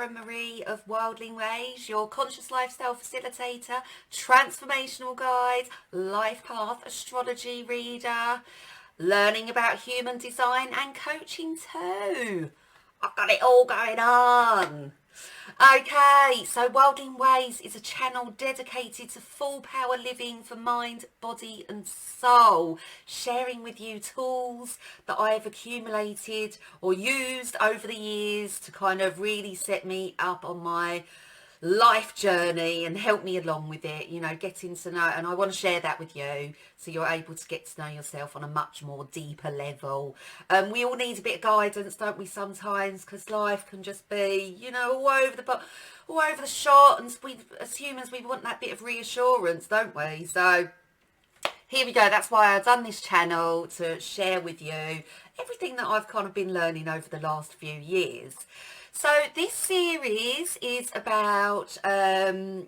Karen Marie of Wildling Ways, your conscious lifestyle facilitator, transformational guide, life path astrology reader, learning about human design and coaching too. I've got it all going on. Okay, so Wildling Ways is a channel dedicated to full power living for mind, body and soul, sharing with you tools that I've accumulated or used over the years to kind of really set me up on my life journey and help me along with it, you know, getting to know, and I want to share that with you so you're able to get to know yourself on a much more deeper level. We all need a bit of guidance, don't we, sometimes, because life can just be, you know, all over the shot, and we as humans, we want that bit of reassurance, don't we? So here we go. That's why I've done this channel, to share with you everything that I've kind of been learning over the last few years. So this series is about the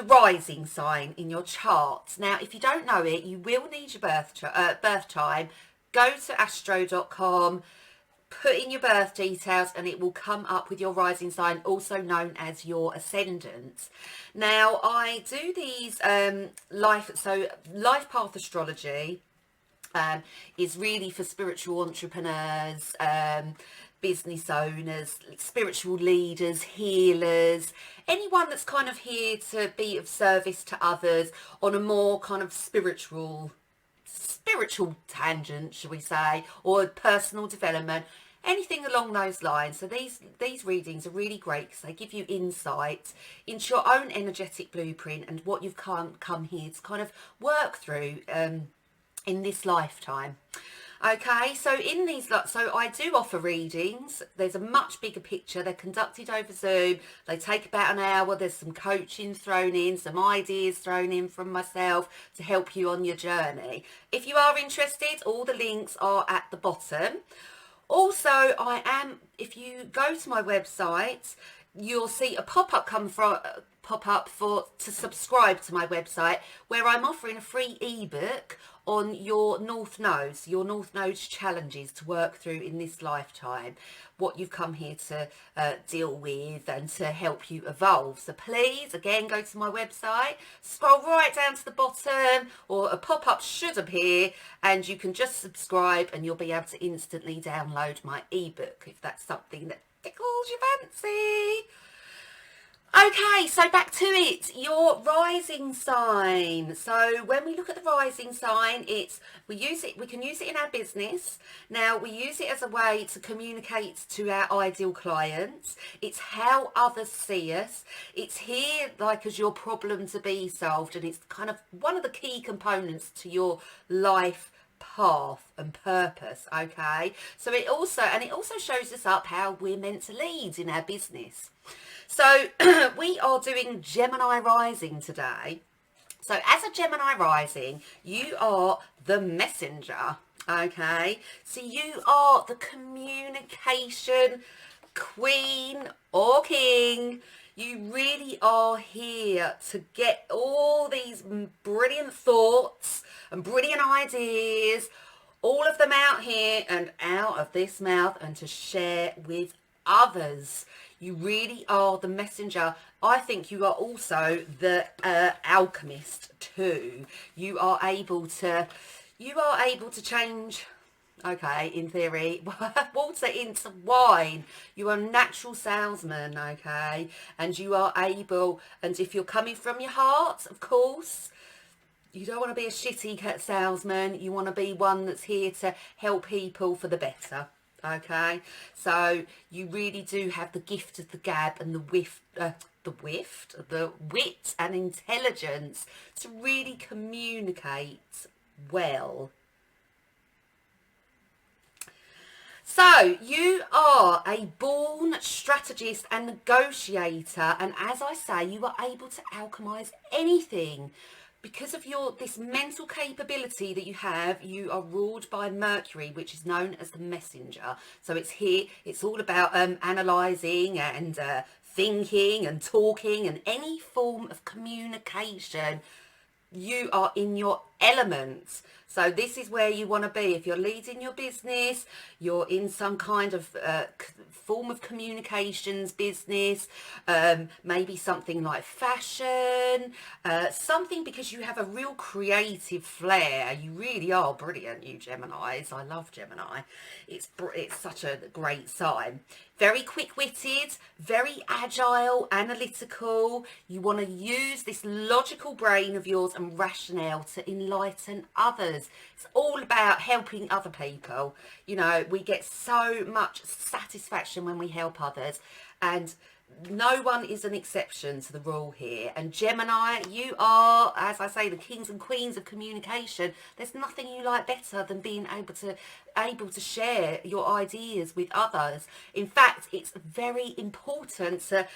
rising sign in your chart. Now, if you don't know it, you will need your birth time. Go to astro.com, put in your birth details, and it will come up with your rising sign, also known as your ascendant. Now, I do these life path astrology is really for spiritual entrepreneurs, business owners, spiritual leaders, healers, anyone that's kind of here to be of service to others on a more kind of spiritual tangent, shall we say, or personal development, anything along those lines. So these readings are really great because they give you insight into your own energetic blueprint and what you've come here to kind of work through in this lifetime. Okay, so in these, so I do offer readings. There's a much bigger picture. They're conducted over Zoom. They take about an hour. There's some coaching thrown in, some ideas thrown in from myself to help you on your journey. If you are interested, all the links are at the bottom. Also, if you go to my website, you'll see a pop-up to subscribe to my website, where I'm offering a free ebook on your North Nodes challenges to work through in this lifetime, what you've come here to deal with and to help you evolve. So please, again, go to my website, scroll right down to the bottom, or a pop-up should appear, and you can just subscribe and you'll be able to instantly download my ebook if that's something that tickles your fancy. Okay, so back to it, your rising sign. So when we look at the rising sign, we can use it in our business. Now, we use it as a way to communicate to our ideal clients. It's how others see us. It's here like as your problem to be solved, and it's kind of one of the key components to your life path and purpose. Okay, so it also shows us up how we're meant to lead in our business. So we are doing Gemini rising today. So as a Gemini rising, you are the messenger. Okay, so you are the communication queen or king. You really are here to get all these brilliant thoughts and brilliant ideas, all of them out here and out of this mouth, and to share with others. You really are the messenger. I think you are also the alchemist too. You are able to change, okay, in theory, water into wine. You are a natural salesman, okay, and you are able, and if you're coming from your heart, of course, you don't want to be a shitty salesman. You want to be one that's here to help people for the better. Okay, so you really do have the gift of the gab and the wit and intelligence to really communicate well. So you are a born strategist and negotiator, and as I say, you are able to alchemize anything. Because of this mental capability that you have, you are ruled by Mercury, which is known as the messenger. So it's all about analysing and thinking and talking and any form of communication. You are in your element. So this is where you want to be. If you're leading your business, you're in some kind of form of communications business, maybe something like fashion, something because you have a real creative flair. You really are brilliant, you Geminis. I love Gemini. It's such a great sign. Very quick-witted, very agile, analytical. You want to use this logical brain of yours and rationale to enlighten others. It's all about helping other people. You know, we get so much satisfaction when we help others, and no one is an exception to the rule here. And Gemini, you are, as I say, the kings and queens of communication. There's nothing you like better than being able to share your ideas with others. In fact, it's very important to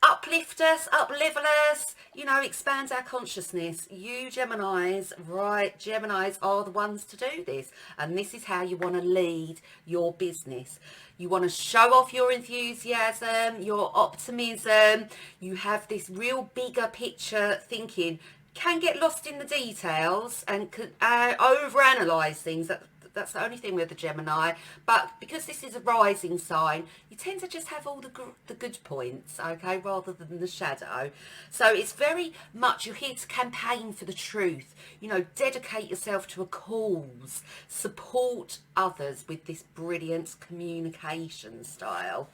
uplift us, up-level us, you know, expand our consciousness. You Geminis, right, Geminis are the ones to do this. And this is how you want to lead your business. You want to show off your enthusiasm, your optimism. You have this real bigger picture thinking. Can get lost in the details and overanalyze things. That's the only thing with the Gemini. But because this is a rising sign, you tend to just have all the good points, okay, rather than the shadow. So it's very much, you're here to campaign for the truth. You know, dedicate yourself to a cause. Support others with this brilliant communication style.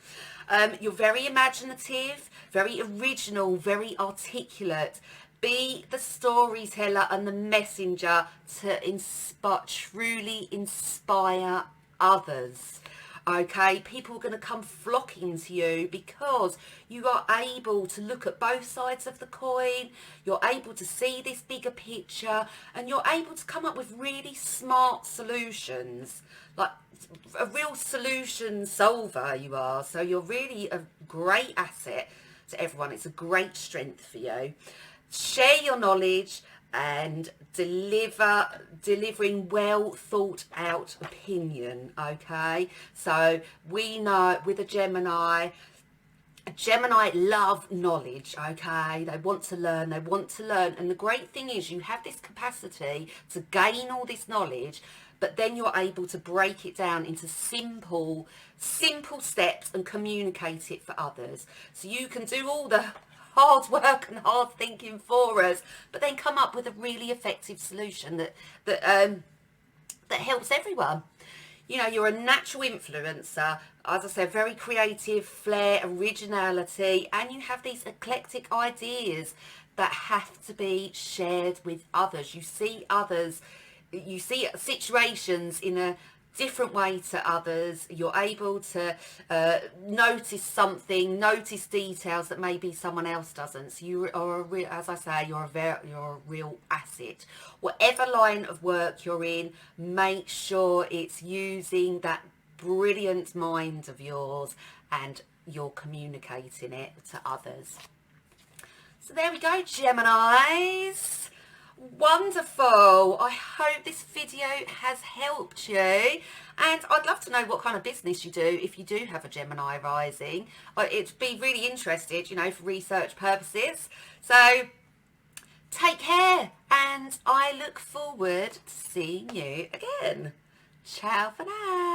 You're very imaginative, very original, very articulate. Be the storyteller and the messenger to truly inspire others. Okay, people are going to come flocking to you because you are able to look at both sides of the coin. You're able to see this bigger picture, and you're able to come up with really smart solutions, like a real solution solver you are. So you're really a great asset to everyone. It's a great strength for you. Share your knowledge and delivering well thought out opinion. Okay, so we know with a Gemini love knowledge. Okay, they want to learn, and the great thing is you have this capacity to gain all this knowledge, but then you're able to break it down into simple steps and communicate it for others. So you can do all the hard work and hard thinking for us, but then come up with a really effective solution that helps everyone. You know, you're a natural influencer, as I said, very creative, flair, originality, and you have these eclectic ideas that have to be shared with others. You see situations in a different way to others. You're able to notice details that maybe someone else doesn't. So you are as I say, you're a real asset. Whatever line of work you're in, make sure it's using that brilliant mind of yours and you're communicating it to others. So there we go, Geminis. Wonderful. I hope this video has helped you, and I'd love to know what kind of business you do if you do have a Gemini rising. It'd be really interested, you know, for research purposes. So take care, and I look forward to seeing you again. Ciao for now.